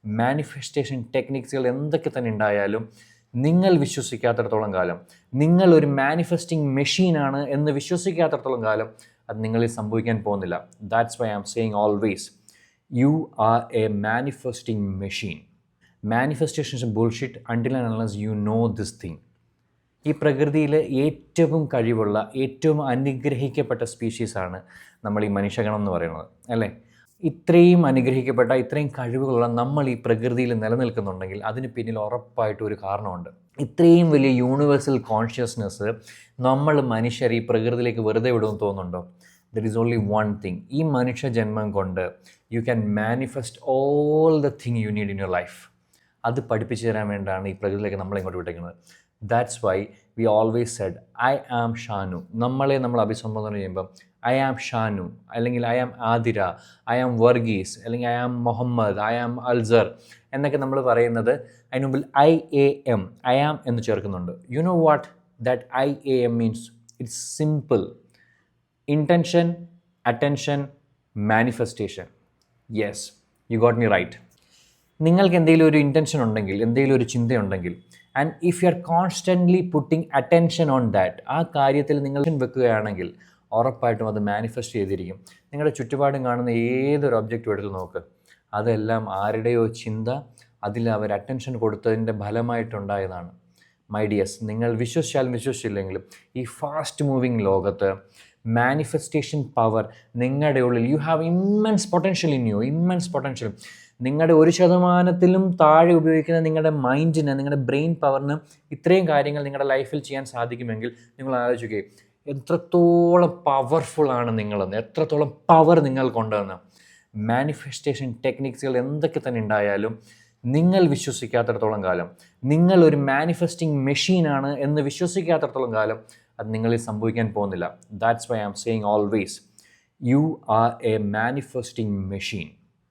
Manifestation ടെക്നിക്സുകൾ എന്തൊക്കെ തന്നെ ഉണ്ടായാലും നിങ്ങൾ വിശ്വസിക്കാത്തിടത്തോളം കാലം, നിങ്ങളൊരു മാനിഫെസ്റ്റിംഗ് മെഷീനാണ് എന്ന് വിശ്വസിക്കാത്തിടത്തോളം കാലം അത് നിങ്ങളിൽ സംഭവിക്കാൻ പോകുന്നില്ല. That's why I am saying always, you are a manifesting machine. Manifestation is bullshit until and unless you know this thing. ഈ പ്രകൃതിയിൽ ഏറ്റവും കഴിവുള്ള, ഏറ്റവും അനുഗ്രഹിക്കപ്പെട്ട സ്പീഷീസാണ് നമ്മൾ ഈ മനുഷ്യഗണം എന്ന് പറയുന്നത്, അല്ലേ? ഇത്രയും അനുഗ്രഹിക്കപ്പെട്ട, ഇത്രയും കഴിവുകളുള്ള നമ്മൾ ഈ പ്രകൃതിയിൽ നിലനിൽക്കുന്നുണ്ടെങ്കിൽ അതിന് പിന്നിൽ ഉറപ്പായിട്ടും ഒരു കാരണമുണ്ട്. ഇത്രയും വലിയ യൂണിവേഴ്സൽ കോൺഷ്യസ്നെസ് നമ്മൾ മനുഷ്യർ ഈ പ്രകൃതിയിലേക്ക് വെറുതെ വിടുമെന്ന് തോന്നുന്നുണ്ടോ? There is only one thing. ഈ മനുഷ്യ ജന്മം കൊണ്ട് you can manifest all the thing you need in your life. അത് പഠിപ്പിച്ചു തരാൻ വേണ്ടിയാണ് ഈ പ്രകൃതിയിലേക്ക് നമ്മളിങ്ങോട്ട് വിട്ടേക്കുന്നത്. That's why we always said I am Shanu. നമ്മൾ അഭിസംബോധന ചെയ്യുമ്പം ഐ ആം ഷാനു, അല്ലെങ്കിൽ I am Athira, I am Varghese, അല്ലെങ്കിൽ I am Muhammad, I am Alsar എന്നൊക്കെ നമ്മൾ പറയുന്നത് അതിന് മുമ്പിൽ IAM, ഐ ആം എന്ന് ചേർക്കുന്നുണ്ട്. You know what that IAM means? It's simple. Intention, attention, manifestation. Yes, you got me right. നിങ്ങൾക്ക് എന്തെങ്കിലും ഒരു ഇൻറ്റൻഷൻ ഉണ്ടെങ്കിൽ, എന്തെങ്കിലും ഒരു ചിന്തയുണ്ടെങ്കിൽ, and if you are constantly putting attention on that, ആ കാര്യത്തിൽ നിങ്ങൾ വെക്കുകയാണെങ്കിൽ ഉറപ്പായിട്ടും അത് മാനിഫെസ്റ്റ് ചെയ്തിരിക്കും. നിങ്ങളുടെ ചുറ്റുപാടും കാണുന്ന ഏതൊരു ഒബ്ജക്റ്റും എടുത്ത് നോക്ക്, അതെല്ലാം ആരുടെയോ ചിന്ത, അതിൽ അവർ അറ്റൻഷൻ കൊടുത്തതിൻ്റെ ഫലമായിട്ടുണ്ടായതാണ്. മൈ ഡിയേഴ്സ്, നിങ്ങൾ വിശ്വസിച്ചാലും വിശ്വസിച്ചില്ലെങ്കിലും ഈ ഫാസ്റ്റ് മൂവിങ് ലോകത്ത് മാനിഫെസ്റ്റേഷൻ പവർ നിങ്ങളുടെ ഉള്ളിൽ, you have immense potential in you, immense potential. നിങ്ങളുടെ 1% താഴെ ഉപയോഗിക്കുന്ന നിങ്ങളുടെ മൈൻഡിന്, നിങ്ങളുടെ ബ്രെയിൻ പവറിന് ഇത്രയും കാര്യങ്ങൾ നിങ്ങളുടെ ലൈഫിൽ ചെയ്യാൻ സാധിക്കുമെങ്കിൽ നിങ്ങൾ ആലോചിക്കുക എത്രത്തോളം പവർഫുള്ളാണ് നിങ്ങളെന്ന്, എത്രത്തോളം പവർ നിങ്ങൾക്കുണ്ടെന്ന്. മാനിഫെസ്റ്റേഷൻ ടെക്നിക്സുകൾ എന്തൊക്കെ തന്നെ ഉണ്ടായാലും നിങ്ങൾ വിശ്വസിക്കാത്തിടത്തോളം കാലം, നിങ്ങളൊരു മാനിഫെസ്റ്റിംഗ് മെഷീനാണ് എന്ന് വിശ്വസിക്കാത്തിടത്തോളം കാലം അത് നിങ്ങളിൽ സംഭവിക്കാൻ പോകുന്നില്ല. That's why I am saying always, you are a manifesting machine.